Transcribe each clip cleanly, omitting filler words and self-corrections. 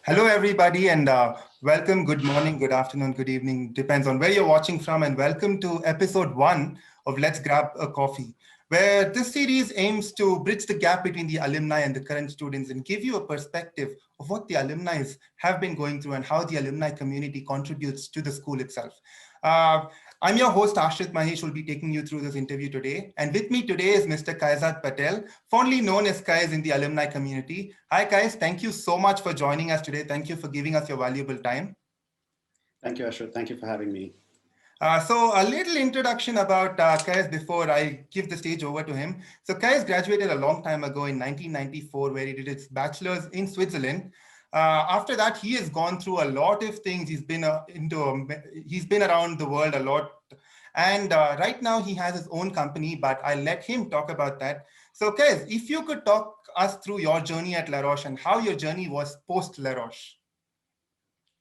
Hello, everybody, and welcome. Good morning, good afternoon, good evening. Depends on where you're watching from. And welcome to episode 1 of Let's Grab a Coffee, where this series aims to bridge the gap between the alumni and the current students and give you a perspective of what the alumni have been going through and how the alumni community contributes to the school itself. Uh, I'm your host, Aashrit Maheish, who will be taking you through this interview today. And with me today is Mr. Kaizad Patel, fondly known as Kaiz in the alumni community. Hi, Kaiz. Thank you so much for joining us today. Thank you for giving us your valuable time. Thank you, Aashrit. Thank you for having me. So a little introduction about Kaiz before I give the stage over to him. So Kaiz graduated a long time ago in 1994, where he did his bachelor's in Switzerland. After that, he has gone through a lot of things. He's been around the world a lot. And right now he has his own company, but I'll let him talk about that. So Kaiz, if you could talk us through your journey at Les Roches and how your journey was post Les Roches.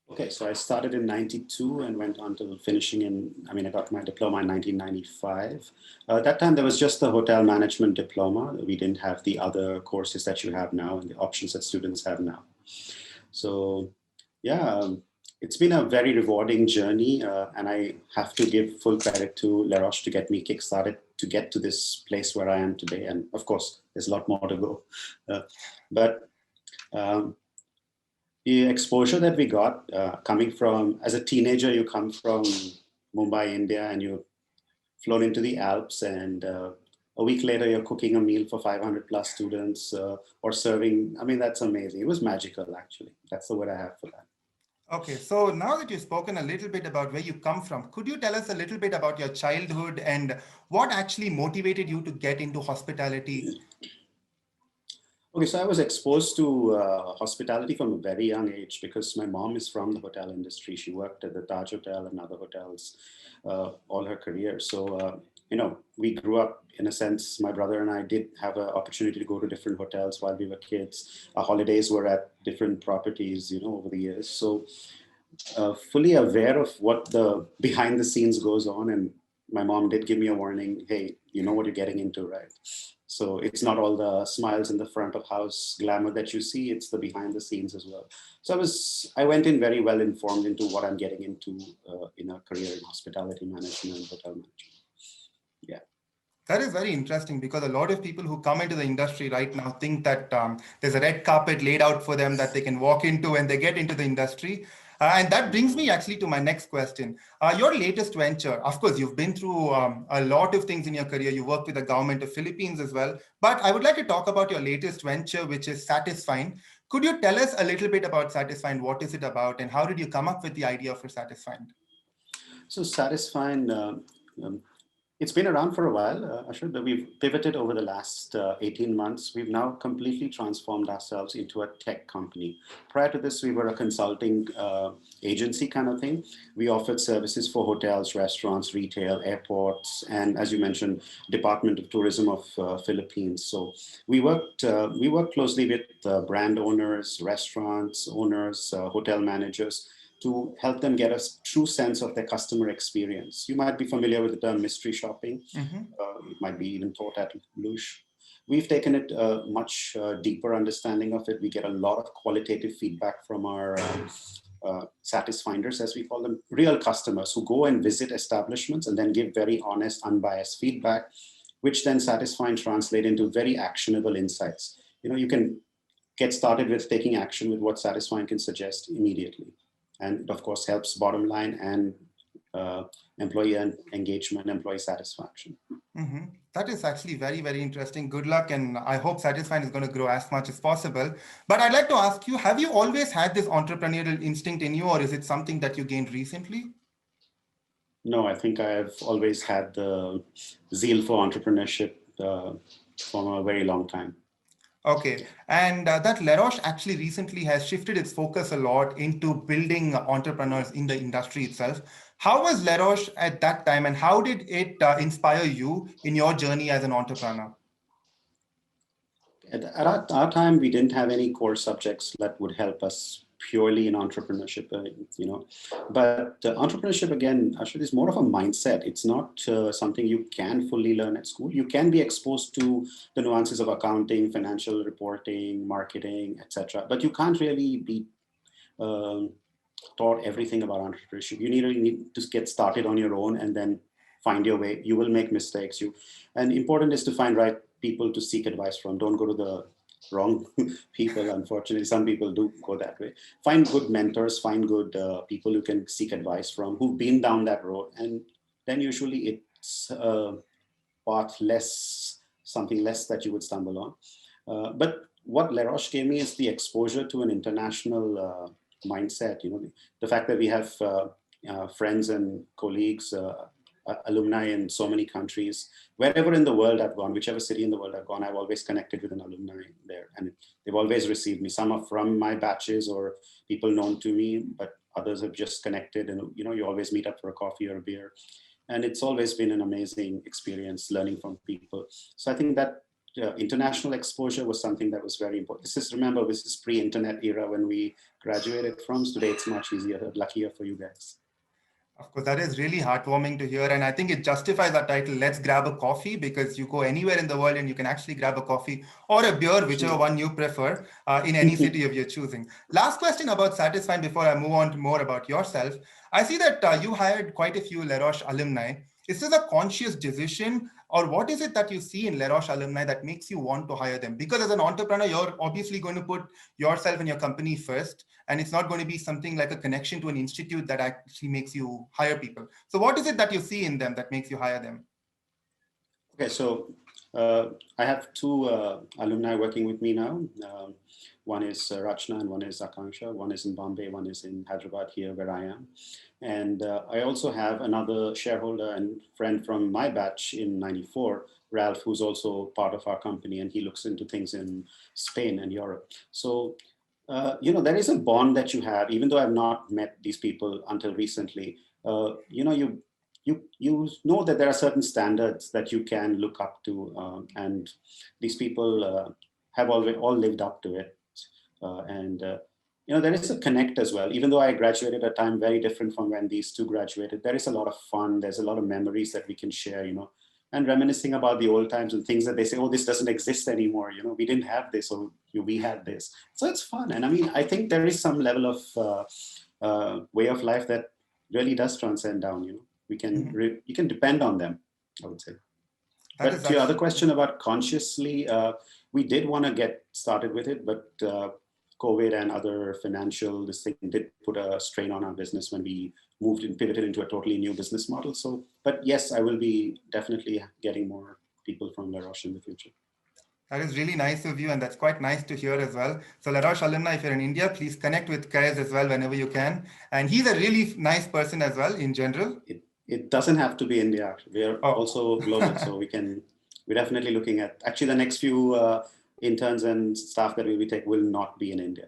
Okay, so I started in 92 and went on to finishing I got my diploma in 1995. At that time, there was just the hotel management diploma. We didn't have the other courses that you have now and the options that students have now. So yeah, it's been a very rewarding journey, and I have to give full credit to Les Roches to get me kickstarted to get to this place where I am today. And of course, there's a lot more to go. The exposure that we got coming from, as a teenager, you come from Mumbai, India, and you've flown into the Alps, and a week later, you're cooking a meal for 500 plus students or serving. I mean, that's amazing. It was magical, actually. That's the word I have for that. Okay, so now that you've spoken a little bit about where you come from, could you tell us a little bit about your childhood and what actually motivated you to get into hospitality? Okay, so I was exposed to hospitality from a very young age because my mom is from the hotel industry. She worked at the Taj Hotel and other hotels all her career. So, we grew up, in a sense, my brother and I did have an opportunity to go to different hotels while we were kids. Our holidays were at different properties, over the years. So fully aware of what the behind the scenes goes on. And my mom did give me a warning, hey, you know what you're getting into, right? So it's not all the smiles in the front of house glamour that you see, it's the behind the scenes as well. So I went in very well informed into what I'm getting into in a career in hospitality management, hotel management. Yeah. That is very interesting because a lot of people who come into the industry right now think that there's a red carpet laid out for them that they can walk into when they get into the industry. And that brings me actually to my next question. Your latest venture, of course, you've been through a lot of things in your career. You worked with the government of Philippines as well. But I would like to talk about your latest venture, which is SatisFIND. Could you tell us a little bit about SatisFIND? What is it about? And how did you come up with the idea for SatisFIND? So SatisFIND, it's been around for a while, Ashwin, but we've pivoted over the last 18 months. We've now completely transformed ourselves into a tech company. Prior to this, we were a consulting agency kind of thing. We offered services for hotels, restaurants, retail, airports, and as you mentioned, Department of Tourism of Philippines. So we worked closely with brand owners, restaurants owners, hotel managers, to help them get a true sense of their customer experience. You might be familiar with the term mystery shopping. It might be even taught at Lush. We've taken it a much deeper understanding of it. We get a lot of qualitative feedback from our SatisFinders, as we call them, real customers who go and visit establishments and then give very honest, unbiased feedback, which then SatisFIND translate into very actionable insights. You can get started with taking action with what SatisFIND can suggest immediately. And it, of course, helps bottom line and employee engagement, employee satisfaction. Mm-hmm. That is actually very, very interesting. Good luck. And I hope SatisFIND is going to grow as much as possible. But I'd like to ask you, have you always had this entrepreneurial instinct in you, or is it something that you gained recently? No, I think I've always had the zeal for entrepreneurship from a very long time. Okay. And that Les Roches actually recently has shifted its focus a lot into building entrepreneurs in the industry itself. How was Les Roches at that time, and how did it inspire you in your journey as an entrepreneur? At our time, we didn't have any core subjects that would help us purely in entrepreneurship, But entrepreneurship, again, actually, is more of a mindset. It's not something you can fully learn at school. You can be exposed to the nuances of accounting, financial reporting, marketing, etc. But you can't really be taught everything about entrepreneurship. You need to get started on your own and then find your way. You will make mistakes. And important is to find right people to seek advice from. Don't go to the wrong people. Unfortunately, some people do go that way. Find good mentors, find good people you can seek advice from who've been down that road. And then usually it's path less, something less that you would stumble on. But what Les Roches gave me is the exposure to an international mindset. The fact that we have friends and colleagues, alumni in so many countries. Wherever in the world I've gone, whichever city in the world I've gone, I've always connected with an alumni there, and they've always received me. Some are from my batches or people known to me, but others have just connected, and you always meet up for a coffee or a beer. And it's always been an amazing experience learning from people. So I think that international exposure was something that was very important. Remember, this is pre-internet era when we graduated from. Today, it's much easier, luckier for you guys. Of course, that is really heartwarming to hear. And I think it justifies our title, Let's Grab a Coffee, because you go anywhere in the world and you can actually grab a coffee or a beer, whichever one you prefer, in any city of your choosing. Last question about SatisFIND before I move on to more about yourself. I see that you hired quite a few Les Roches alumni. Is this a conscious decision, or what is it that you see in Les Roches alumni that makes you want to hire them? Because as an entrepreneur, you're obviously going to put yourself and your company first, and it's not going to be something like a connection to an institute that actually makes you hire people. So what is it that you see in them that makes you hire them? Okay, so I have two alumni working with me now. One is Rachna and one is Akanksha. One is in Bombay, one is in Hyderabad here where I am. And I also have another shareholder and friend from my batch in '94, Ralph, who's also part of our company, and he looks into things in Spain and Europe. So, there is a bond that you have, even though I've not met these people until recently. You know that there are certain standards that you can look up to, and these people have all lived up to it. There is a connect as well. Even though I graduated at a time very different from when these two graduated, there is a lot of fun. There's a lot of memories that we can share, and reminiscing about the old times and things that they say, oh, this doesn't exist anymore. We didn't have this, or we had this. So it's fun. And I think there is some level of way of life that really does transcend down, you can depend on them, I would say. But to your other question about consciously, we did want to get started with it, but COVID and other financial, this thing did put a strain on our business when we moved and pivoted into a totally new business model. So, but yes, I will be definitely getting more people from Les Roches in the future. That is really nice of you, and that's quite nice to hear as well. So Les Roches alumni, if you're in India, please connect with Kaiz as well whenever you can. And he's a really nice person as well in general. It doesn't have to be India. We are also global, so we're definitely looking at, actually the next few interns and staff that we take will not be in India.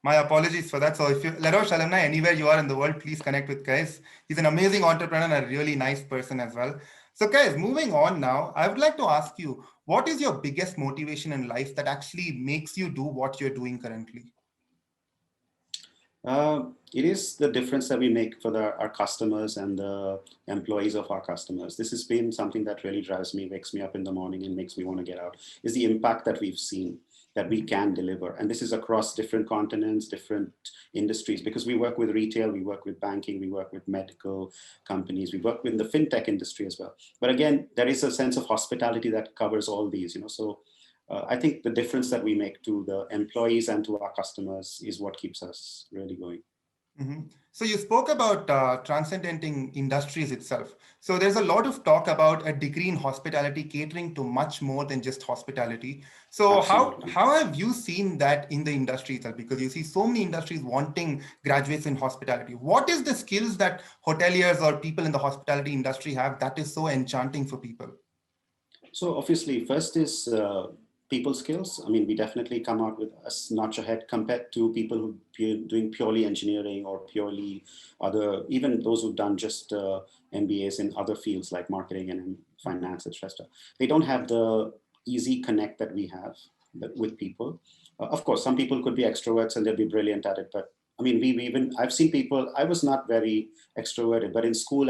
My apologies for that. So if you're Les Roches alumni, anywhere you are in the world, please connect with Kaiz. He's an amazing entrepreneur and a really nice person as well. So Kaiz, moving on now, I would like to ask you, what is your biggest motivation in life that actually makes you do what you're doing currently? It is the difference that we make for our customers and the employees of our customers. This has been something that really drives me, wakes me up in the morning and makes me want to get out, is the impact that we've seen, that we can deliver. And this is across different continents, different industries, because we work with retail, we work with banking, we work with medical companies, we work with the fintech industry as well. But again, there is a sense of hospitality that covers all these, so I think the difference that we make to the employees and to our customers is what keeps us really going. Mm-hmm. So you spoke about transcending industries itself. So there's a lot of talk about a degree in hospitality catering to much more than just hospitality. So how have you seen that in the industry itself? Because you see so many industries wanting graduates in hospitality. What is the skills that hoteliers or people in the hospitality industry have that is so enchanting for people? So obviously, first is people skills. We definitely come out with a notch ahead compared to people who are doing purely engineering or purely other, even those who've done just MBAs in other fields like marketing and finance, etc. They don't have the easy connect that we have with people. Of course, some people could be extroverts and they'll be brilliant at it, but I've seen people, I was not very extroverted, but in school,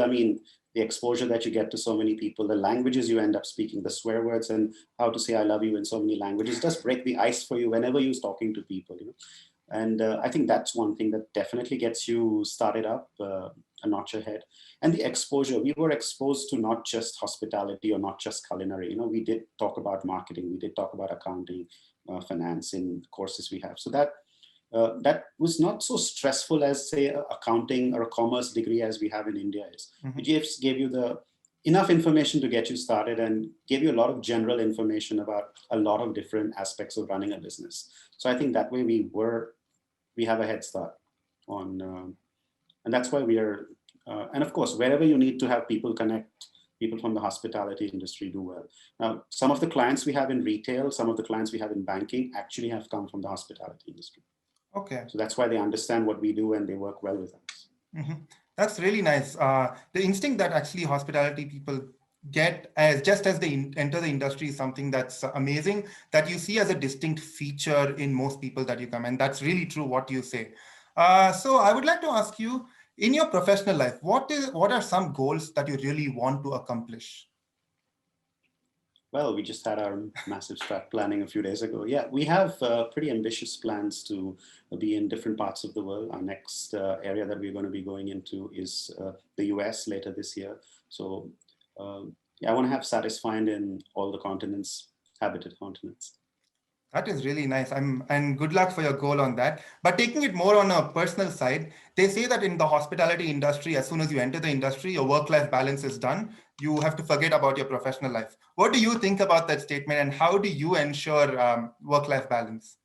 the exposure that you get to so many people, the languages you end up speaking, the swear words and how to say I love you in so many languages does break the ice for you whenever you're talking to people. And I think that's one thing that definitely gets you started up a notch ahead. And the exposure, we were exposed to not just hospitality or not just culinary. We did talk about marketing, we did talk about accounting, finance in courses we have. So that was not so stressful as, say, accounting or a commerce degree as we have in India is. It just gave you the enough information to get you started and gave you a lot of general information about a lot of different aspects of running a business. So I think that way we have a head start on, and that's why we are, and of course, wherever you need to have people connect, people from the hospitality industry do well. Now, some of the clients we have in retail, some of the clients we have in banking actually have come from the hospitality industry. Okay. So that's why they understand what we do and they work well with us. That's really nice. The instinct that actually hospitality people get as just as they enter the industry is something that's amazing, that you see as a distinct feature in most people that you come. And that's really true what you say. So I would like to ask you, in your professional life, what are some goals that you really want to accomplish? Well, we just had our massive strat planning a few days ago. Yeah, we have pretty ambitious plans to be in different parts of the world. Our next area that we're going to be going into is the US later this year. So yeah, I want to have SatisFIND in all the continents, habited continents. That is really nice. And good luck for your goal on that. But taking it more on a personal side, they say that in the hospitality industry, as soon as you enter the industry, your work-life balance is done. You have to forget about your professional life. What do you think about that statement, and how do you ensure work-life balance?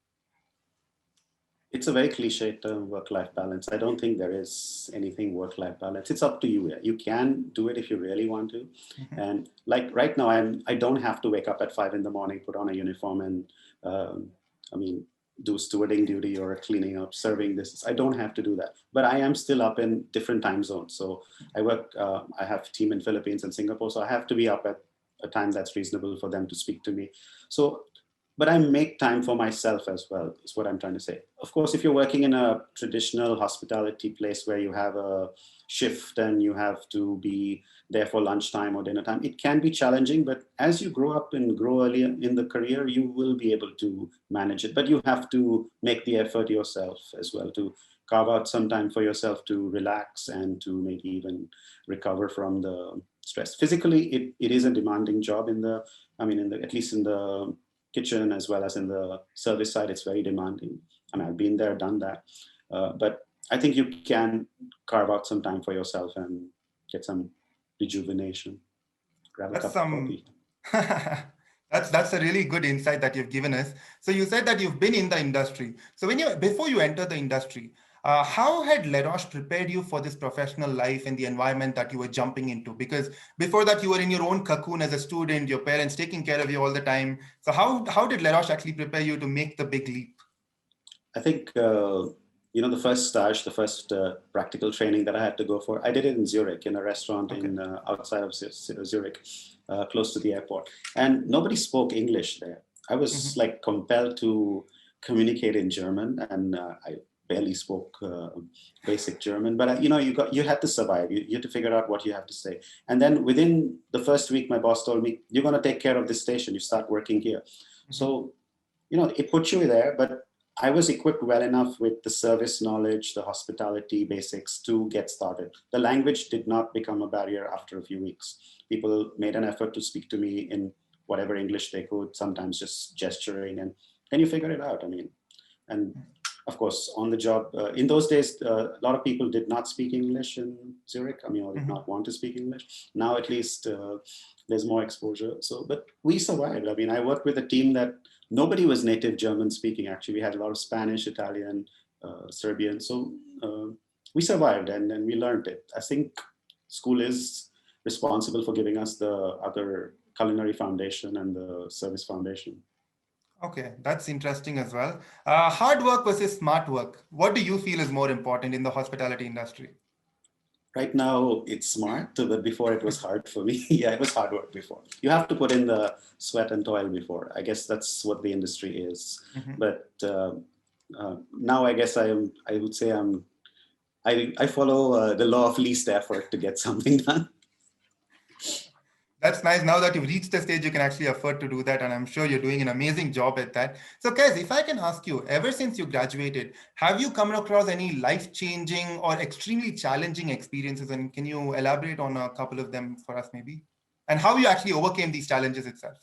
It's a very cliche term, work-life balance. I don't think there is anything work-life balance. It's up to you. You can do it if you really want to. And like right now, I don't have to wake up at 5 a.m, put on a uniform and do stewarding duty or cleaning up, serving this. I don't have to do that. But I am still up in different time zones. So I work, I have a team in Philippines and Singapore. So I have to be up at a time that's reasonable for them to speak to me. So but I make time for myself as well, is what I'm trying to say. Of course, if you're working in a traditional hospitality place where you have a shift and you have to be there for lunchtime or dinner time, it can be challenging, but as you grow up and grow earlier in the career, you will be able to manage it. But you have to make the effort yourself as well, to carve out some time for yourself to relax and to maybe even recover from the stress. Physically, it is a demanding job at least in the kitchen as well as in the service side. It's very demanding. I've been there, done that. But I think you can carve out some time for yourself and get some rejuvenation. Grab a cup of coffee. That's a really good insight that you've given us. So you said that you've been in the industry. So before you enter the industry, how had Les Roches prepared you for this professional life and the environment that you were jumping into? Because before that, you were in your own cocoon as a student, your parents taking care of you all the time. So how did Les Roches actually prepare you to make the big leap? I think, the first stage, the first practical training that I had to go for, I did it in Zurich, in a restaurant outside of Zurich, close to the airport. And nobody spoke English there. I was like compelled to communicate in German, and I barely spoke basic German, but you had to survive. You had to figure out what you have to say. And then within the first week, my boss told me, "You're going to take care of this station. You start working here." So, it puts you there, but I was equipped well enough with the service knowledge, the hospitality basics to get started. The language did not become a barrier after a few weeks. People made an effort to speak to me in whatever English they could, sometimes just gesturing, and then you figure it out. And of course, on the job, in those days, a lot of people did not speak English in Zurich, or did not want to speak English. Now, at least, there's more exposure. So, but we survived. I worked with a team that nobody was native German speaking, actually. We had a lot of Spanish, Italian, Serbian. So we survived and we learned it. I think school is responsible for giving us the other culinary foundation and the service foundation. Okay, that's interesting as well. Hard work versus smart work. What do you feel is more important in the hospitality industry? Right now, it's smart, but before it was hard for me. Yeah, it was hard work before. You have to put in the sweat and toil before. I guess that's what the industry is. But now I guess I would say I follow the law of least effort to get something done. That's nice. Now that you've reached the stage, you can actually afford to do that. And I'm sure you're doing an amazing job at that. So, Kaiz, if I can ask you, ever since you graduated, have you come across any life-changing or extremely challenging experiences? And can you elaborate on a couple of them for us, maybe? And how you actually overcame these challenges itself?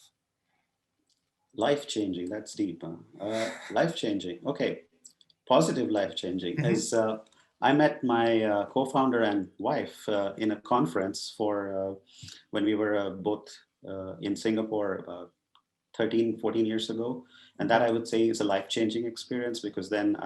Life-changing, that's deep. Huh? Life-changing. Okay. Positive life-changing Mm-hmm. is I met my co-founder and wife in a conference for when we were both in Singapore about 13, 14 years ago. And that I would say is a life-changing experience because then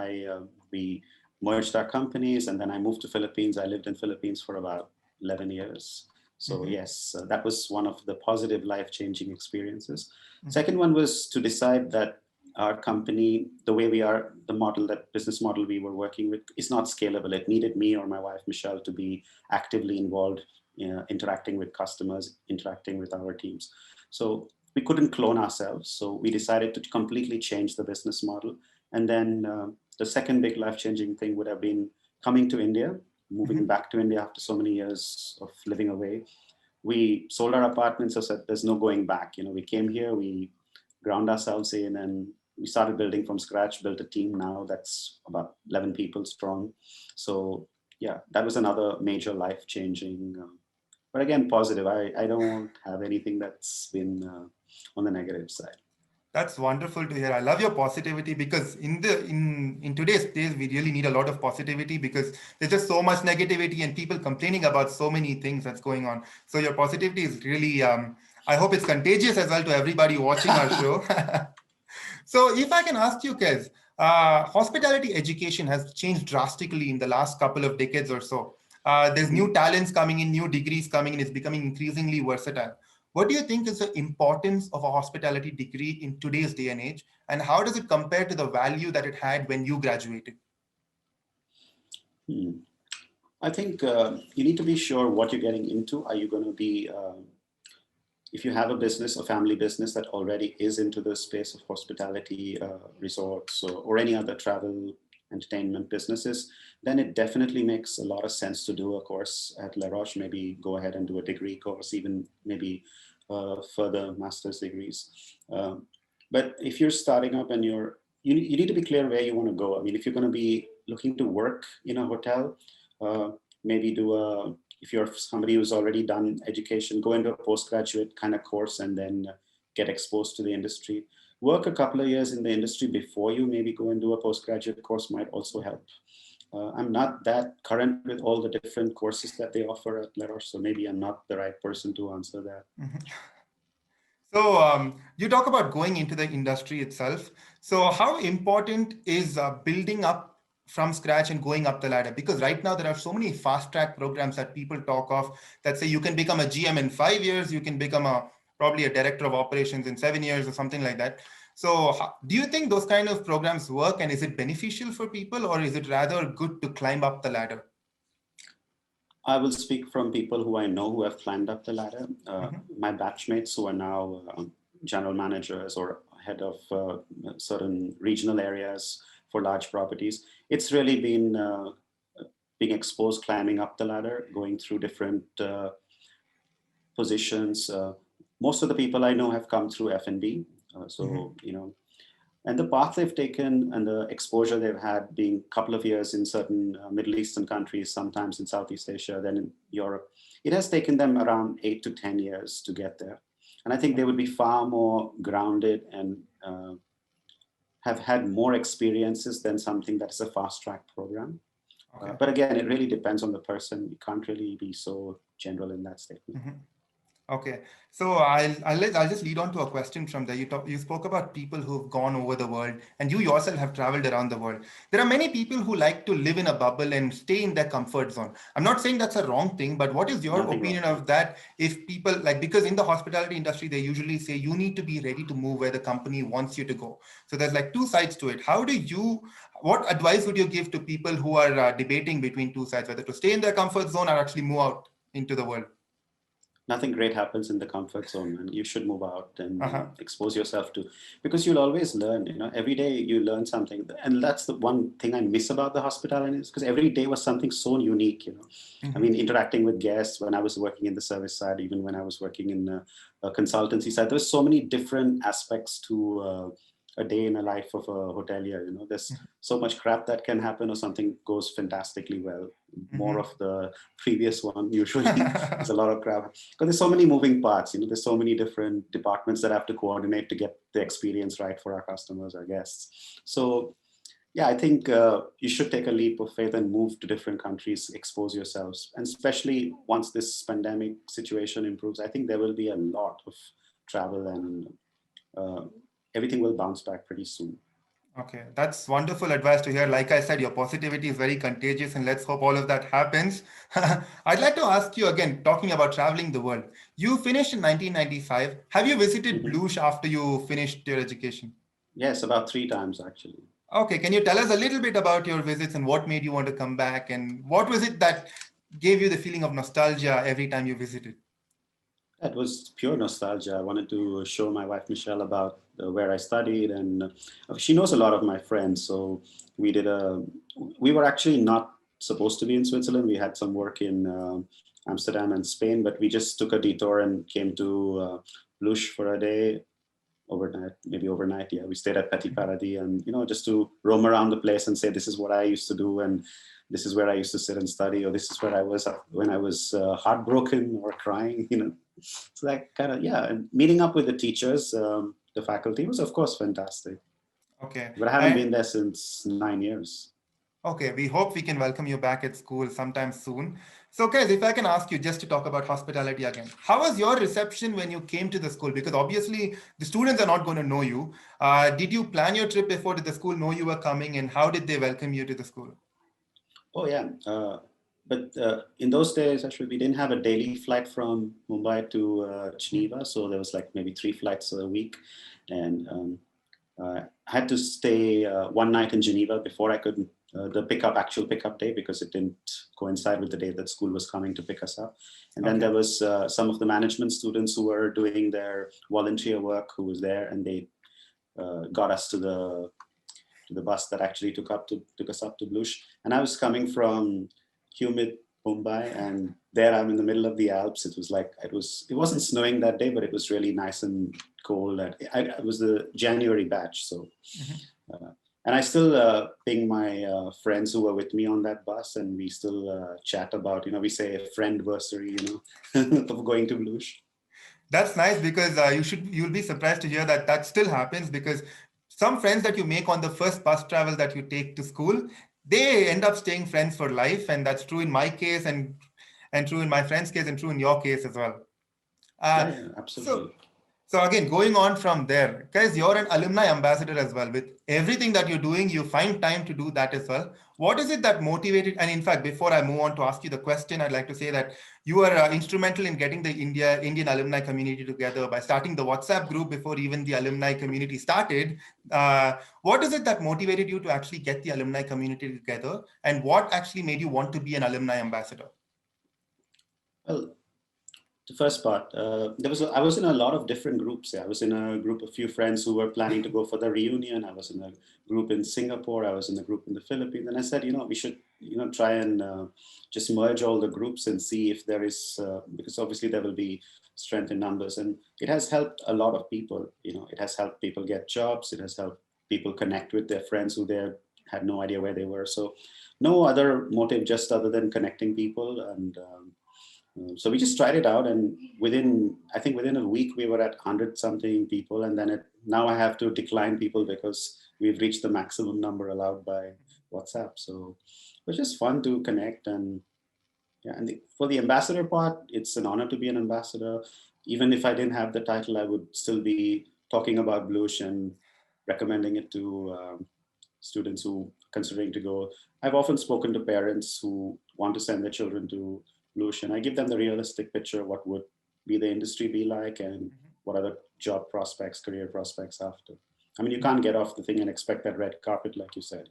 we merged our companies and then I moved to Philippines. I lived in Philippines for about 11 years. So Mm-hmm. yes, that was one of the positive life-changing experiences. Mm-hmm. Second one was to decide that our company, the way we are, the model, that business model we were working with is not scalable. It needed me or my wife, Michelle, to be actively involved, interacting with customers, interacting with our teams. So we couldn't clone ourselves. So we decided to completely change the business model. And then the second big life-changing thing would have been coming to India, moving back to India after so many years of living away. We sold our apartments, so said there's no going back. We came here, we ground ourselves in, and we started building from scratch, built a team now that's about 11 people strong. So yeah, that was another major life-changing, but again, positive. I don't have anything that's been on the negative side. That's wonderful to hear. I love your positivity because in today's days we really need a lot of positivity because there's just so much negativity and people complaining about so many things that's going on. So your positivity is really I hope it's contagious as well to everybody watching our show. So if I can ask you, Kez, hospitality education has changed drastically in the last couple of decades or so. There's new talents coming in, new degrees coming in. It's becoming increasingly versatile. What do you think is the importance of a hospitality degree in today's day and age? And how does it compare to the value that it had when you graduated? Hmm. I think you need to be sure what you're getting into. Are you going to be, if you have a business, a family business that already is into the space of hospitality, resorts, or any other travel entertainment businesses, then it definitely makes a lot of sense to do a course at Les Roches, maybe go ahead and do a degree course, even maybe further master's degrees. But if you're starting up and you need to be clear where you want to go. I mean, if you're going to be looking to work in a hotel, uh, maybe if you're somebody who's already done education, go into a postgraduate kind of course and then get exposed to the industry. Work a couple of years in the industry before you maybe go and do a postgraduate course might also help. I'm not that current with all the different courses that they offer at Les Roches, so maybe I'm not the right person to answer that. Mhm. So you talk about going into the industry itself. So how important is building up from scratch and going up the ladder? Because right now there are so many fast track programs that people talk of that say you can become a GM in 5 years, you can become probably a director of operations in 7 years or something like that. So do you think those kind of programs work and is it beneficial for people or is it rather good to climb up the ladder? I will speak from people who I know who have climbed up the ladder. Mhm. My batchmates who are now general managers or head of certain regional areas for large properties. It's really been being exposed, climbing up the ladder, going through different positions. Most of the people I know have come through F&B. Mhm. And the path they've taken and the exposure they've had being a couple of years in certain Middle Eastern countries, sometimes in Southeast Asia, then in Europe, it has taken them around 8 to 10 years to get there. And I think they would be far more grounded and have had more experiences than something that's a fast track program. Okay. But again, it really depends on the person. You can't really be so general in that statement. Mhm. Okay, so I'll just lead on to a question from there. You spoke about people who've gone over the world, and you yourself have traveled around the world. There are many people who like to live in a bubble and stay in their comfort zone. I'm not saying that's a wrong thing, but what is your Nothing wrong. opinion of that? If people like, because in the hospitality industry, they usually say you need to be ready to move where the company wants you to go. So there's like two sides to it. What advice would you give to people who are debating between two sides, whether to stay in their comfort zone or actually move out into the world? nothing great happens in the comfort zone, and you should move out and Uh-huh. expose yourself to, because you'll always learn, every day you learn something. And that's the one thing I miss about the hospitality, is because every day was something so unique. I Mhm. mean, interacting with guests when I was working in the service side, even when I was working in a consultancy side, there's so many different aspects to a day in a life of a hotelier. There's so much crap that can happen, or something goes fantastically well. More Mhm. of the previous one usually. There's a lot of crap because there's so many moving parts. There's so many different departments that have to coordinate to get the experience right for our customers, our guests. So yeah, I think you should take a leap of faith and move to different countries, expose yourselves, and especially once this pandemic situation improves, I think there will be a lot of travel, and uh, everything will bounce back pretty soon. Okay, that's wonderful advice to hear. Like I said, your positivity is very contagious, and let's hope all of that happens. I'd like to ask you again, talking about traveling the world. You finished in 1995. Have you visited Mhm. Blush after you finished your education? Yes, about 3 times actually. Okay, can you tell us a little bit about your visits and what made you want to come back, and what was it that gave you the feeling of nostalgia every time you visited? That was pure nostalgia. I wanted to show my wife Michelle about where I studied, and she knows a lot of my friends. So we did a. We were actually not supposed to be in Switzerland. We had some work in Amsterdam and Spain, but we just took a detour and came to Lush for a day, overnight, maybe overnight. Yeah, we stayed at Petit Paradis, and just to roam around the place and say, this is what I used to do, and this is where I used to sit and study, or this is where I was when I was heartbroken or crying. So that kind of, yeah, and meeting up with the teachers, the faculty was of course fantastic. Okay. But I haven't been there since 9 years. Okay, we hope we can welcome you back at school sometime soon. So, guys, if I can ask you just to talk about hospitality again, how was your reception when you came to the school? Because obviously the students are not going to know you. Did you plan your trip before? Did the school know you were coming, and how did they welcome you to the school? Oh yeah, but in those days, actually, we didn't have a daily flight from Mumbai to Geneva, so there was like maybe 3 flights a week, and I had to stay 1 night in Geneva before I could the actual pickup day, because it didn't coincide with the day that school was coming to pick us up. And then Okay. there was some of the management students who were doing their volunteer work who was there, and they got us to the bus that actually took us up to Blush. And I was coming from humid Mumbai, and there I'm in the middle of the Alps. It wasn't snowing that day, but it was really nice and cold. It was the January batch, so. Mhm. Uh, and I still ping my friends who were with me on that bus, and we still chat about, we say friendversary, of going to Blush. That's nice because you'll be surprised to hear that that still happens because some friends that you make on the first bus travel that you take to school, they end up staying friends for life, and that's true in my case and true in my friend's case and true in your case as well. Yeah, Uh, yeah, so absolutely. so again, going on from there, guys, you're an alumni ambassador as well. With everything that you're doing, you find time to do that as well. What is it that motivated? And in fact, before I move on to ask you the question, I'd like to say that you are instrumental in getting the Indian alumni community together by starting the WhatsApp group before even the alumni community started. What is it that motivated you to actually get the alumni community together, and what actually made you want to be an alumni ambassador? Well, the first part, I was in a lot of different groups. Yeah. I was in a group of few friends who were planning to go for the reunion. I was in a group in Singapore. I was in a group in the Philippines. And I said, we should, try and just merge all the groups and see if there is, because obviously there will be strength in numbers. And it has helped a lot of people. It has helped people get jobs. It has helped people connect with their friends who they had no idea where they were. So no other motive, just other than connecting people. And so we just tried it out, and I think within a week, we were at 100 something people. And then now I have to decline people because we've reached the maximum number allowed by WhatsApp. So it was just fun to connect. And yeah, and for the ambassador part, it's an honor to be an ambassador. Even if I didn't have the title, I would still be talking about Blush and recommending it to students who are considering to go. I've often spoken to parents who want to send their children to Blush, and I give them the realistic picture of what would be the industry be like, and what are the job prospects, career prospects after. I mean, you can't get off the thing and expect that red carpet, like you said.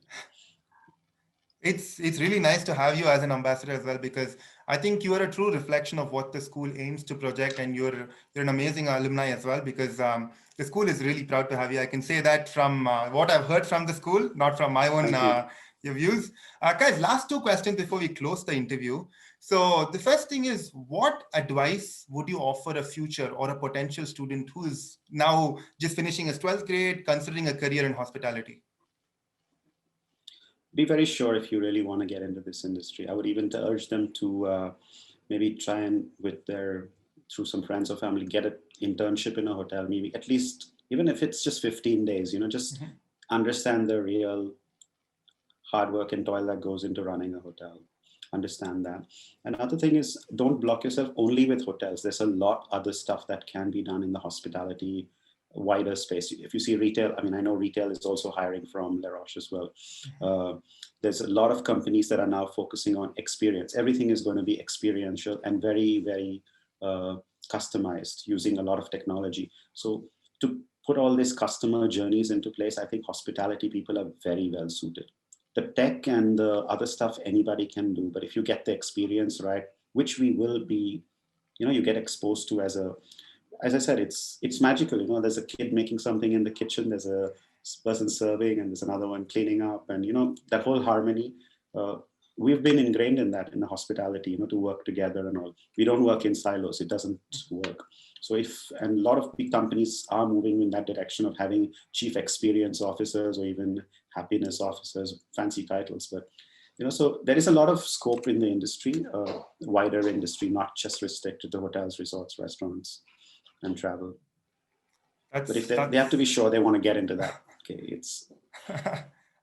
It's really nice to have you as an ambassador as well, because I think you are a true reflection of what the school aims to project, and you're an amazing alumni as well, because the school is really proud to have you. I can say that from what I've heard from the school, not from my own Thank you. your views. Guys, last two questions before we close the interview. So the first thing is, what advice would you offer a future or a potential student who is now just finishing his 12th grade, considering a career in hospitality? Be very sure if you really want to get into this industry. I would even urge them to maybe try and through some friends or family, get an internship in a hotel, maybe at least, even if it's just 15 days, just understand the real hard work and toil that goes into running a hotel. Understand that. Another thing is, don't block yourself only with hotels. There's a lot other stuff that can be done in the hospitality wider space. If you see retail, I mean, I know retail is also hiring from Les Roches as well. There's a lot of companies that are now focusing on experience. Everything is going to be experiential and very, very customized, using a lot of technology. So to put all these customer journeys into place, I think hospitality people are very well suited. The tech and the other stuff anybody can do, but if you get the experience right, which we will be, you get exposed to as I said, it's magical. There's a kid making something in the kitchen, there's a person serving, and there's another one cleaning up, and that whole harmony. We've been ingrained in that in the hospitality, to work together and all. We don't work in silos; it doesn't work. So and a lot of big companies are moving in that direction of having chief experience officers or even happiness officers, fancy titles, but. So there is a lot of scope in the industry, wider industry, not just restricted to hotels, resorts, restaurants, and travel. But if they have to be sure they want to get into that. Okay, it's.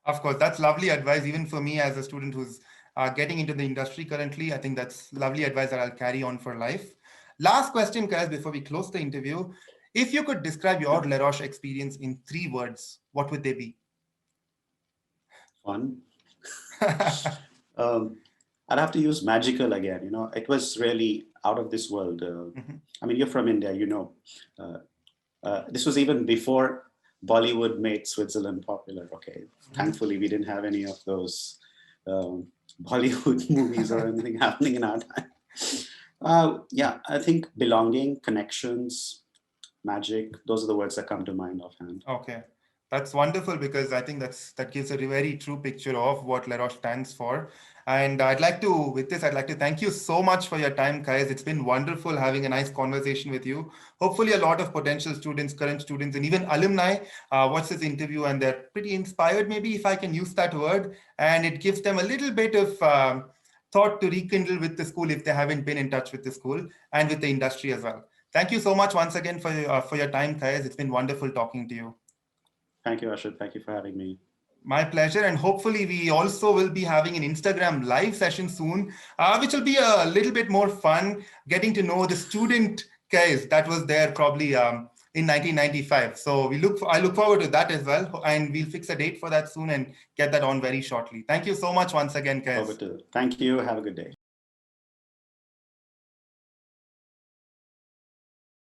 Of course, that's lovely advice, even for me as a student who's getting into the industry currently. I think that's lovely advice that I'll carry on for life. Last question, guys, before we close the interview. If you could describe your Les Roches experience in 3 words, what would they be? Fun. I'd have to use magical again. It was really out of this world. I mean, you're from India, this was even before Bollywood made Switzerland popular. Okay, thankfully we didn't have any of those Bollywood movies or anything happening in our time. Yeah, I think belonging, connections, magic. Those are the words that come to mind offhand. Okay. That's wonderful, because I think that gives a very true picture of what Les Roches stands for. And with this, I'd like to thank you so much for your time, Kaiz. It's been wonderful having a nice conversation with you. Hopefully a lot of potential students, current students, and even alumni watch this interview and they're pretty inspired, maybe, if I can use that word. And it gives them a little bit of thought to rekindle with the school if they haven't been in touch with the school and with the industry as well. Thank you so much once again for your time, Kaiz. It's been wonderful talking to you. Thank you, Aashrit. Thank you for having me. My pleasure. And hopefully we also will be having an Instagram live session soon, which will be a little bit more fun, getting to know the student Kaiz that was there probably in 1995. So I look forward to that as well. And we'll fix a date for that soon and get that on very shortly. Thank you so much once again, Kaiz. Thank you. Have a good day.